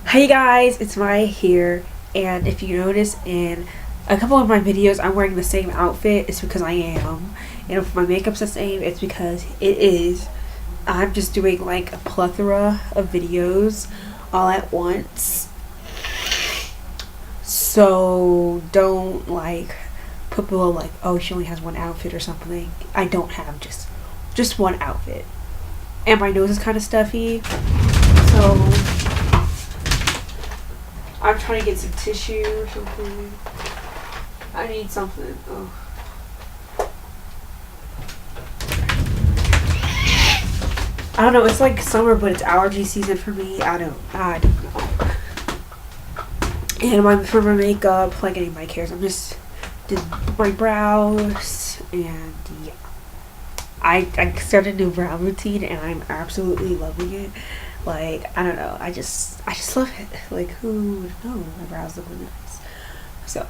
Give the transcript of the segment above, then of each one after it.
Hey guys, it's Maya here, and if you notice in a couple of my videos I'm wearing the same outfit, it's because I am, and if my makeup's the same, it's because it is. I'm just doing like a plethora of videos all at once, so don't like put below like, oh, she only has one outfit or something. I don't have just one outfit, and my nose is kind of stuffy, so I'm trying to get some tissue or something. I need something. Oh. I don't know. It's like summer, but it's allergy season for me. I don't know. And for my makeup, like anybody cares. I'm just did my brows, and yeah. I started a new brow routine, and I'm absolutely loving it. Like, I don't know, I just love it. Like, who would know my brows look really nice? So,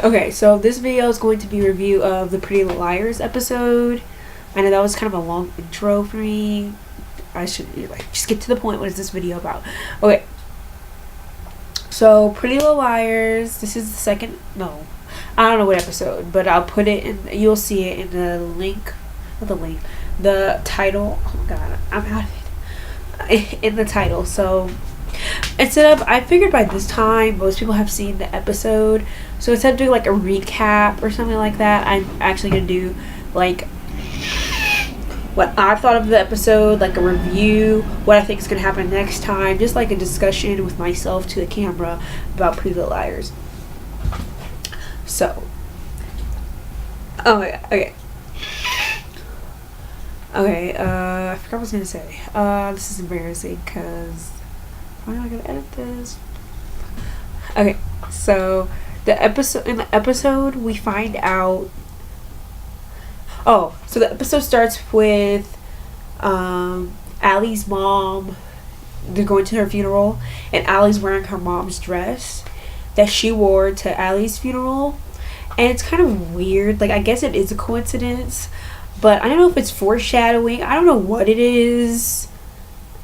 okay, so this video is going to be a review of the Pretty Little Liars episode. I know that was kind of a long intro for me. I should just get to the point. What is this video about? Okay, so Pretty Little Liars, this is the second, no, I don't know what episode, but I'll put it in, you'll see it in the link, not the link, the title. Oh my god, I'm out of it. In the title. So I figured by this time most people have seen the episode, so instead of doing like a recap or something like that, I'm actually gonna do like what I thought of the episode, like a review, what I think is gonna happen next time, just like a discussion with myself to the camera about Pretty Little Liars. So, okay, I forgot what I was gonna say. This is embarrassing because I'm not gonna edit this. Okay, so in the episode we find out. Oh, so the episode starts with Allie's mom. They're going to her funeral, and Allie's wearing her mom's dress that she wore to Allie's funeral, and it's kind of weird. Like, I guess it is a coincidence, but I don't know if it's foreshadowing. I don't know what it is.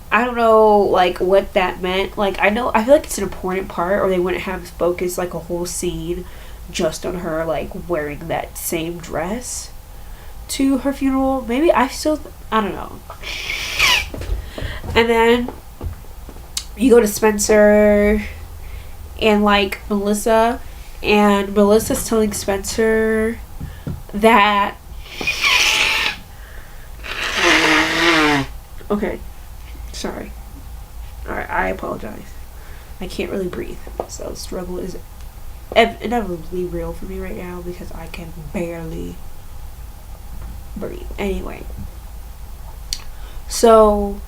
I don't know, like, what that meant. Like, I feel like it's an important part, or they wouldn't have focused, like, a whole scene just on her, like, wearing that same dress to her funeral. Maybe I don't know. And then you go to Spencer and, like, Melissa, and Melissa's telling Spencer that... Okay, sorry. Alright, I apologize. I can't really breathe, so struggle is inevitably real for me right now because I can barely breathe. Anyway, so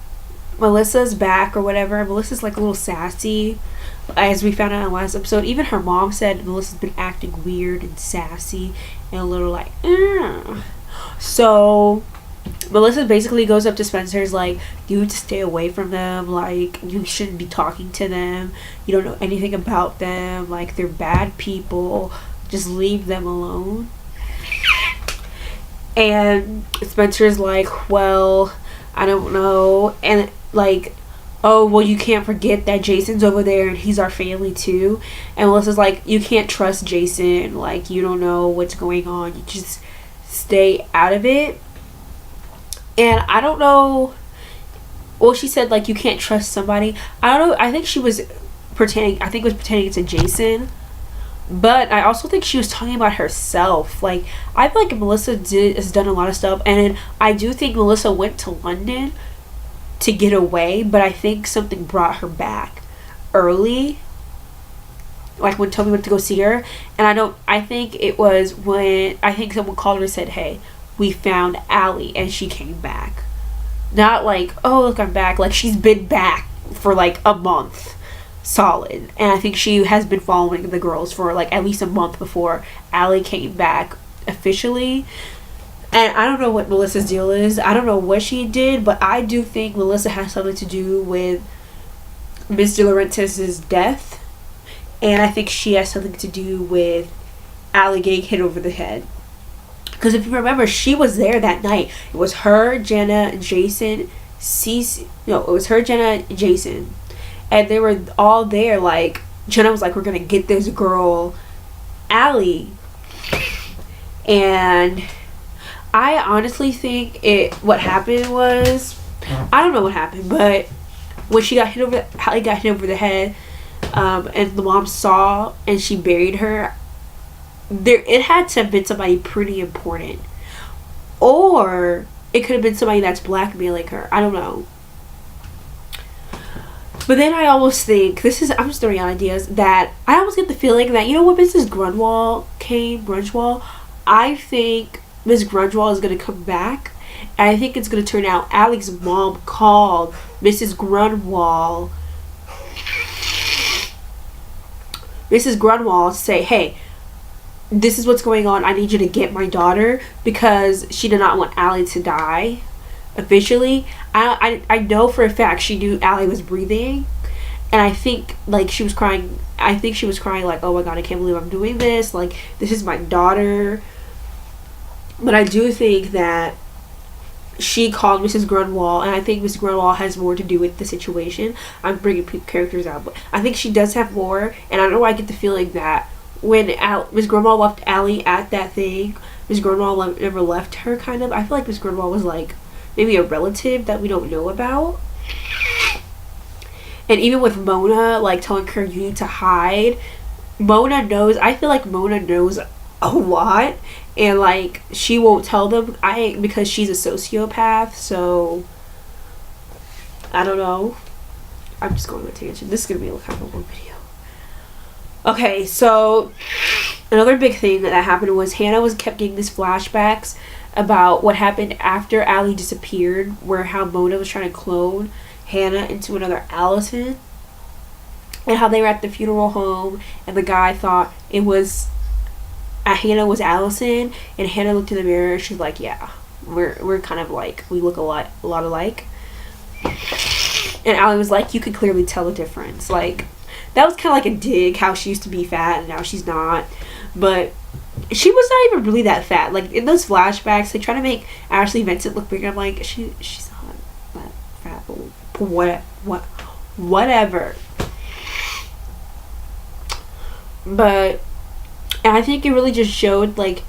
Melissa's back or whatever. Melissa's like a little sassy, as we found out in the last episode. Even her mom said Melissa's been acting weird and sassy and a little like, So Melissa basically goes up to Spencer's like, you need to stay away from them, like, you shouldn't be talking to them, you don't know anything about them, like, they're bad people, just leave them alone. And Spencer's like, well, I don't know, and like, oh, well, you can't forget that Jason's over there and he's our family too. And Melissa's like, you can't trust Jason, like, you don't know what's going on, you just stay out of it. And I don't know, well, she said, like, you can't trust somebody. I don't know, I think she was pretending it's a Jason. But I also think she was talking about herself. Like, I feel like Melissa has done a lot of stuff. And I do think Melissa went to London to get away. But I think something brought her back early. Like, when Toby went to go see her. And I think it was when, I think someone called her and said, hey, we found Allie. And she came back. Not like, oh, look, I'm back. Like, she's been back for like a month. Solid. And I think she has been following the girls for like at least a month before Allie came back officially. And I don't know what Melissa's deal is. I don't know what she did, but I do think Melissa has something to do with Miss De Laurentiis' death. And I think she has something to do with Allie getting hit over the head. Because if you remember, she was there that night. It was her, Jenna, Jason, Cece, no, it was her, Jenna, Jason, and they were all there. Like, Jenna was like, "We're gonna get this girl, Allie," and I honestly think what happened was, I don't know what happened, but when she got hit over, Allie got hit over the head, and the mom saw and she buried her. It had to have been somebody pretty important, or it could have been somebody that's blackmailing her. I don't know. But then I almost think, I'm just throwing out ideas, that I almost get the feeling that, you know, when Mrs. Grunwald, I think Miss Grunwald is going to come back, and I think it's going to turn out Allie's mom called Mrs. Grunwald to say, "Hey, this is what's going on. I need you to get my daughter," because she did not want Allie to die. Officially, I know for a fact she knew Allie was breathing, and I think like she was crying. I think she was crying like, "Oh my god, I can't believe I'm doing this. Like, this is my daughter." But I do think that she called Mrs. Grunwald, and I think Mrs. Grunwald has more to do with the situation. I'm bringing characters out, but I think she does have more. And I don't know why I get the feeling that when Miss Grunwald left Allie at that thing, Miss Grunwald never left her. Kind of, I feel like Miss Grunwald was like maybe a relative that we don't know about. And even with Mona, like, telling her you need to hide, Mona knows. I feel like Mona knows a lot, and like she won't tell them. Because she's a sociopath. So I don't know. I'm just going on a tangent. This is gonna be kind of a long video. Okay, so another big thing that happened was Hannah kept getting these flashbacks about what happened after Allie disappeared, where how Mona was trying to clone Hannah into another Allison, and how they were at the funeral home, and the guy thought it was Hannah was Allison, and Hannah looked in the mirror, and she's like, "Yeah, we're kind of like, we look a lot alike." And Allie was like, "You could clearly tell the difference." Like, that was kind of like a dig, how she used to be fat and now she's not. But she was not even really that fat. Like, in those flashbacks, they try to make Ashley Vincent look bigger. I'm like, she's not that fat. Whatever. But, and I think it really just showed, like,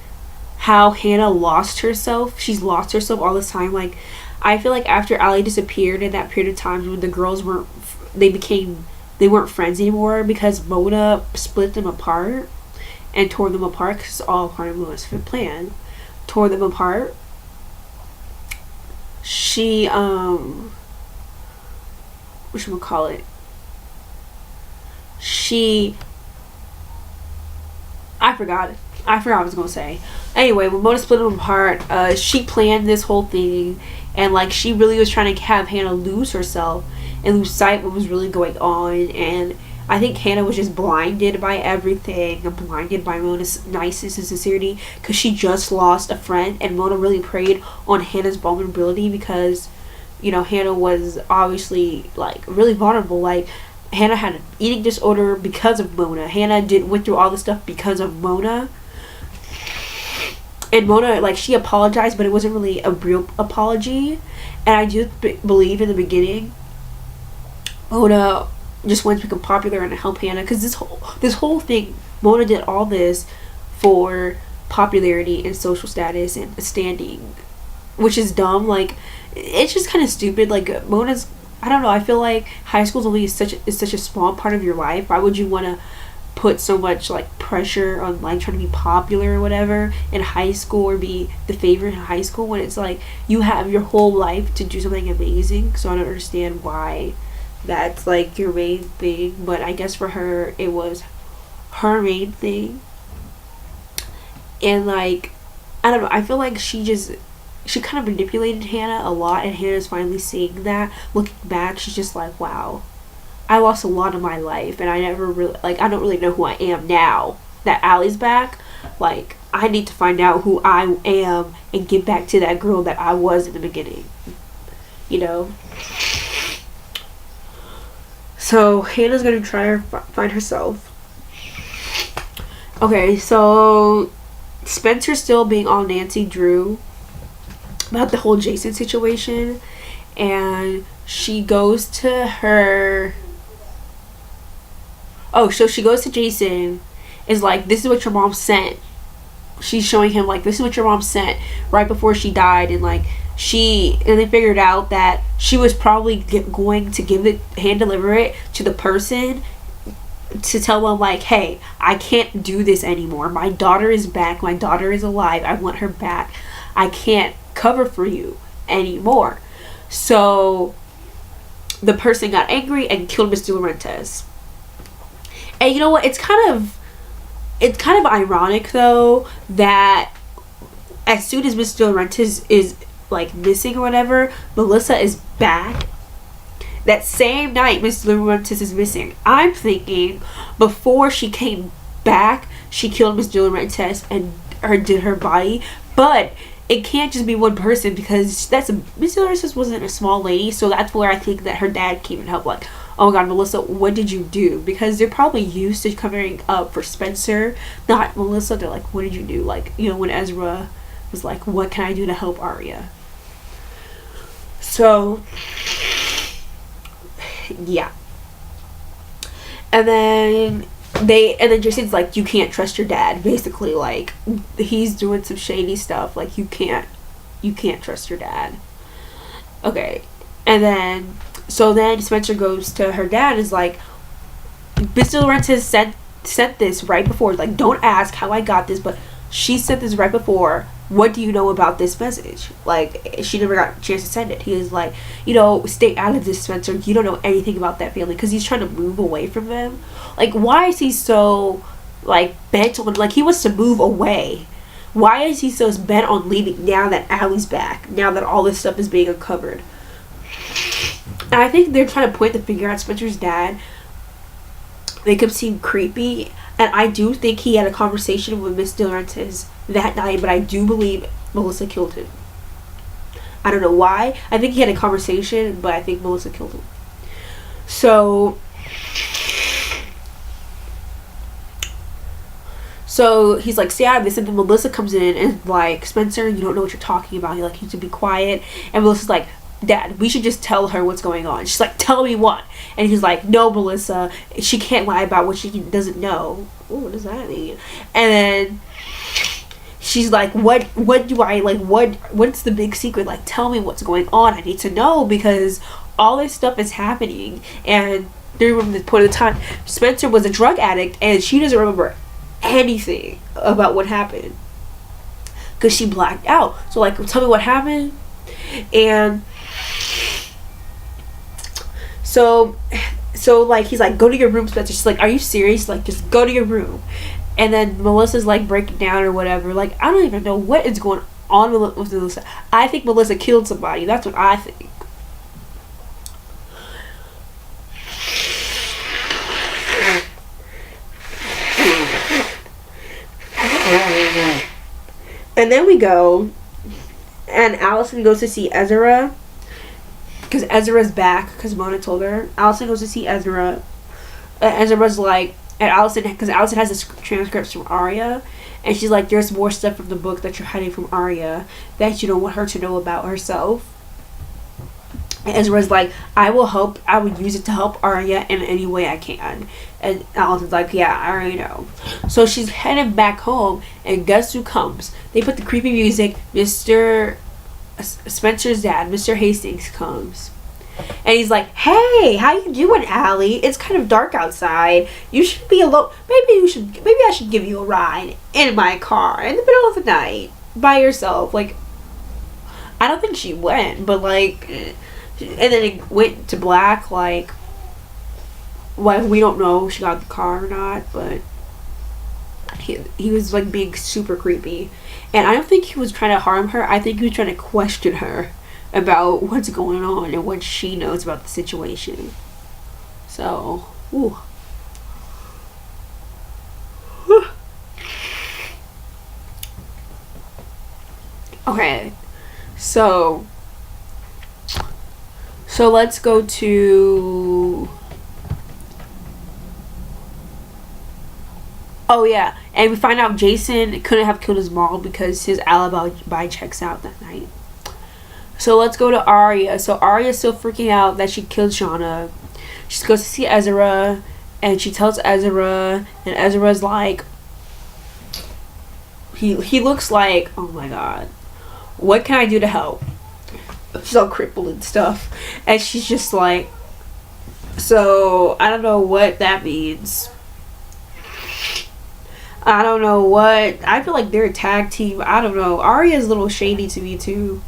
how Hannah lost herself. She's lost herself all this time. Like, I feel like after Allie disappeared in that period of time when the girls they weren't friends anymore, because Mona split them apart and tore them apart, because all part of Mona's plan. Tore them apart. She, whatchamacallit? I forgot what I was gonna say. Anyway, when Mona split them apart, she planned this whole thing, and like she really was trying to have Hannah lose herself and lose sight of what was really going on. And I think Hannah was just blinded by everything, and blinded by Mona's niceness and sincerity, because she just lost a friend, and Mona really preyed on Hannah's vulnerability, because, you know, Hannah was obviously like really vulnerable. Like, Hannah had an eating disorder because of Mona. Hannah went through all this stuff because of Mona. And Mona, like, she apologized, but it wasn't really a real apology. And I do believe in the beginning, Mona just wanted to become popular and help Hannah. Because this whole thing, Mona did all this for popularity and social status and standing. Which is dumb. Like, it's just kind of stupid. Like, Mona's, I don't know, I feel like high school is such a small part of your life. Why would you want to put so much like pressure on like trying to be popular or whatever in high school, or be the favorite in high school, when it's like you have your whole life to do something amazing? So I don't understand why that's like your main thing. But I guess for her, it was her main thing. And like, I don't know, I feel like she kind of manipulated Hannah a lot, and Hannah's finally seeing that. Looking back, she's just like, wow, I lost a lot of my life, and I never really, like, I don't really know who I am now that Allie's back. Like, I need to find out who I am and get back to that girl that I was in the beginning, you know? So Hannah's gonna try to find herself. Okay, so Spencer's still being all Nancy Drew about the whole Jason situation, and she goes to her. Oh, so she goes to Jason, is like, this is what your mom sent. She's showing him, like, this is what your mom sent right before she died, and like, and they figured out that she was probably going to hand deliver it to the person to tell them, like, hey, I can't do this anymore. My daughter is back. My daughter is alive. I want her back. I can't cover for you anymore. So the person got angry and killed Mr. Laurentiis. And you know what? It's kind of ironic, though, that as soon as Mr. Laurentiis is like missing or whatever, Melissa is back. That same night Mr. Laurentiis is missing, I'm thinking before she came back, she killed Mr. Laurentiis and did her body. But it can't just be one person, because Mr. Laurentiis wasn't a small lady. So that's where I think that her dad came and helped, like, oh my god, Melissa, what did you do? Because they're probably used to covering up for Spencer, not Melissa. They're like, what did you do? Like, you know, when Ezra was like, what can I do to help Arya? So yeah. And then Jason's like, you can't trust your dad. Basically, like, he's doing some shady stuff. Like, you can't trust your dad. Okay. And then Spencer goes to her dad and is like, Mr. Laurentiis sent this right before. Like, don't ask how I got this, but she sent this right before. What do you know about this message? Like, she never got a chance to send it. He is like, you know, stay out of this, Spencer. You don't know anything about that family, because he's trying to move away from them. Like, why is he so, like, bent on, like, he wants to move away. Why is he so bent on leaving now that Allie's back? Now that all this stuff is being uncovered? And I think they're trying to point the finger at Spencer's dad. Make him seem creepy. And I do think he had a conversation with Miss Laurentiis that night, but I do believe Melissa killed him. I don't know why. I think he had a conversation, but I think Melissa killed him. So he's like, stay out of this. And then Melissa comes in and like, Spencer, you don't know what you're talking about. You need to be quiet. And Melissa's like, Dad, we should just tell her what's going on. She's like, tell me what? And he's like, no, Melissa, she can't lie about what she doesn't know. Ooh, what does that mean? And then she's like, what do I, like, what's the big secret? Like, tell me what's going on. I need to know, because all this stuff is happening. And during the point of the time, Spencer was a drug addict, and she doesn't remember anything about what happened, because she blacked out. So, like, tell me what happened. And so like, he's like, go to your room, Spencer. She's like, are you serious? Like, just go to your room. And then Melissa's like breaking down or whatever. Like, I don't even know what is going on with Melissa. I think Melissa killed somebody. That's what I think. And then we go, and Allison goes to see Ezra, because Ezra's back, because Mona told her. Allison goes to see Ezra. Ezra's like, and Allison, because Allison has the transcripts from Arya, and she's like, there's more stuff from the book that you're hiding from Arya that you don't want her to know about herself. And Ezra's like, I would use it to help Arya in any way I can. And Allison's like, yeah, I already know. So she's headed back home, and guess who comes? They put the creepy music. Mr. Spencer's dad, Mr. Hastings, comes. And he's like, hey, how you doing, Allie? It's kind of dark outside. You should be alone. Maybe I should give you a ride in my car in the middle of the night by yourself. Like, I don't think she went, but like, and then it went to black. Like, well, we don't know if she got the car or not, but he was like being super creepy. And I don't think he was trying to harm her. I think he was trying to question her about what's going on and what she knows about the situation. So, ooh. Okay, so let's go to, oh yeah, and we find out Jason couldn't have killed his mom because his alibi checks out that night. So let's go to Arya. So Arya's still freaking out that she killed Shauna. She goes to see Ezra, and she tells Ezra, and Ezra's like, he looks like, oh my god, what can I do to help? She's all crippled and stuff, and she's just like, so I don't know what that means. I don't know what. I feel like they're a tag team. I don't know. Arya's a little shady to me too.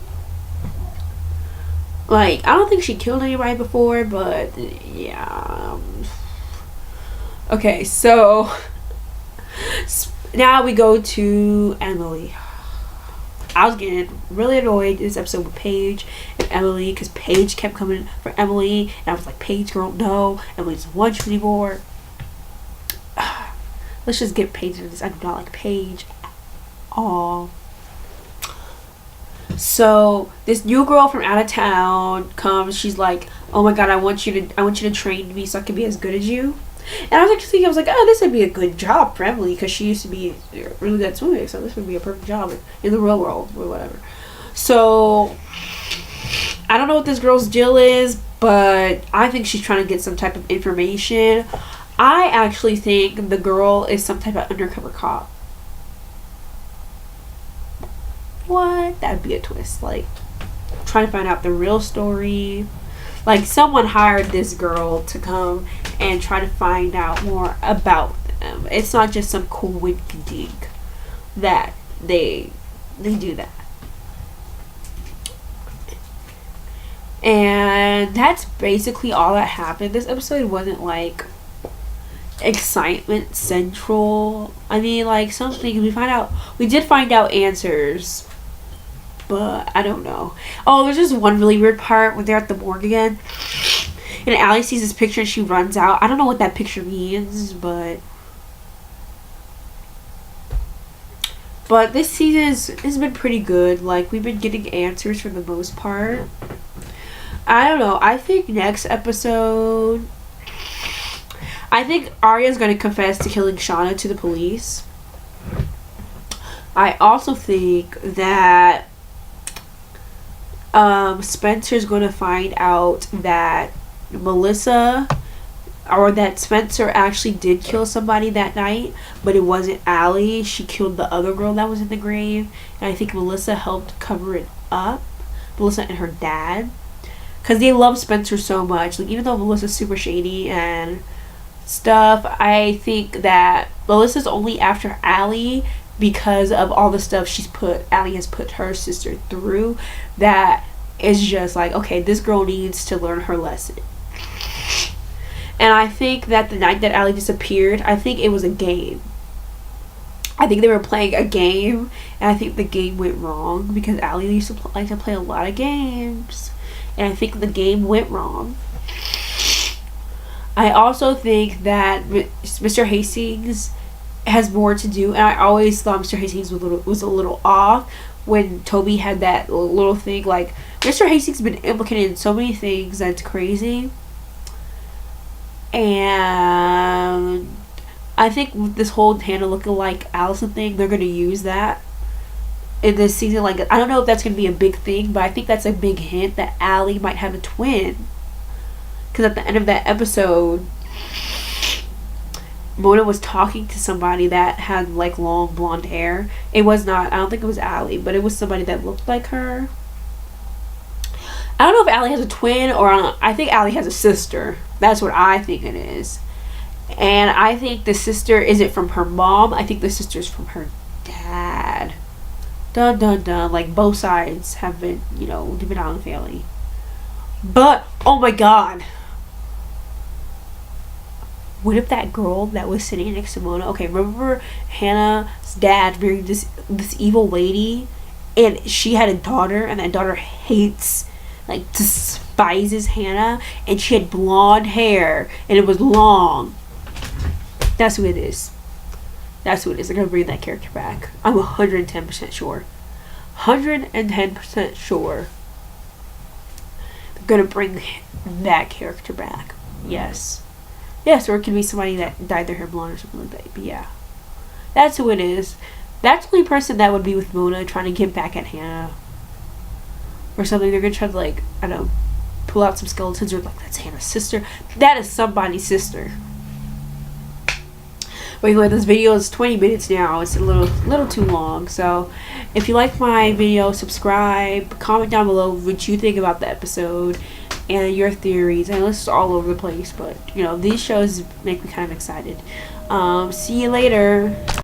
Like, I don't think she killed anybody before, but yeah. Okay, so now we go to Emily. I was getting really annoyed this episode with Paige and Emily because Paige kept coming for Emily, and I was like, Paige, girl, no, Emily doesn't want you anymore. Let's just get Paige into this. I do not like Paige at all. So this new girl from out of town comes. She's like, "Oh my god, I want you to train me so I can be as good as you." And I was actually thinking, I was like, "Oh, this would be a good job for Emily because she used to be really good at swimming, so this would be a perfect job in the real world or whatever." So I don't know what this girl's deal is, but I think she's trying to get some type of information. I actually think the girl is some type of undercover cop. What? That'd be a twist. Like, trying to find out the real story. Like, someone hired this girl to come and try to find out more about them. It's not just some coincidence that they do that. And that's basically all that happened. This episode wasn't like excitement central. I mean, like, some things we did find out answers, but I don't know. Oh, there's just one really weird part when they're at the morgue again, and Allie sees this picture and she runs out. I don't know what that picture means, but this season has been pretty good. Like, we've been getting answers for the most part. I don't know. I think next episode, I think Arya's going to confess to killing Shauna to the police. I also think that Spencer's going to find out that Melissa, or that Spencer actually did kill somebody that night, but it wasn't Allie. She killed the other girl that was in the grave, and I think Melissa helped cover it up. Melissa and her dad, because they love Spencer so much. Like, even though Melissa's super shady and stuff, I think that Melissa's only after Allie because of all the stuff Allie has put her sister through. That is just like, okay, this girl needs to learn her lesson. And I think that the night that Allie disappeared, I think it was a game. I think they were playing a game, and I think the game went wrong because Allie used to like to play a lot of games, and I think the game went wrong. I also think that Mr. Hastings has more to do, and I always thought Mr. Hastings was a little off when Toby had that little thing. Like, Mr. Hastings has been implicated in so many things that's crazy. And I think with this whole Hannah looking like Allison thing, they're going to use that in this season. Like, I don't know if that's going to be a big thing, but I think that's a big hint that Allie might have a twin. Because at the end of that episode, Mona was talking to somebody that had like long blonde hair. It was not, I don't think it was Allie, but it was somebody that looked like her. I don't know if Allie has a twin, or I think Allie has a sister. That's what I think it is. And I think the sister isn't from her mom. I think the sister's from her dad. Dun dun dun. Like, both sides have been, living out in the family. But, oh my god. What if that girl that was sitting next to Mona, okay, remember Hannah's dad married this evil lady, and she had a daughter, and that daughter despises Hannah, and she had blonde hair, and it was long. That's who it is. That's who it is. They're going to bring that character back. I'm 110% sure. 110% sure. They're going to bring that character back. Yes. Yes, or it could be somebody that dyed their hair blonde or something like that. But yeah. That's who it is. That's the only person that would be with Mona trying to get back at Hannah. or something. They're gonna try to, like, I don't know, pull out some skeletons, or like, that's Hannah's sister. That is somebody's sister. But anyway, this video is 20 minutes now. It's a little too long. So if you like my video, subscribe, comment down below what you think about the episode and your theories. I know this is all over the place, but you know, these shows make me kind of excited. See you later.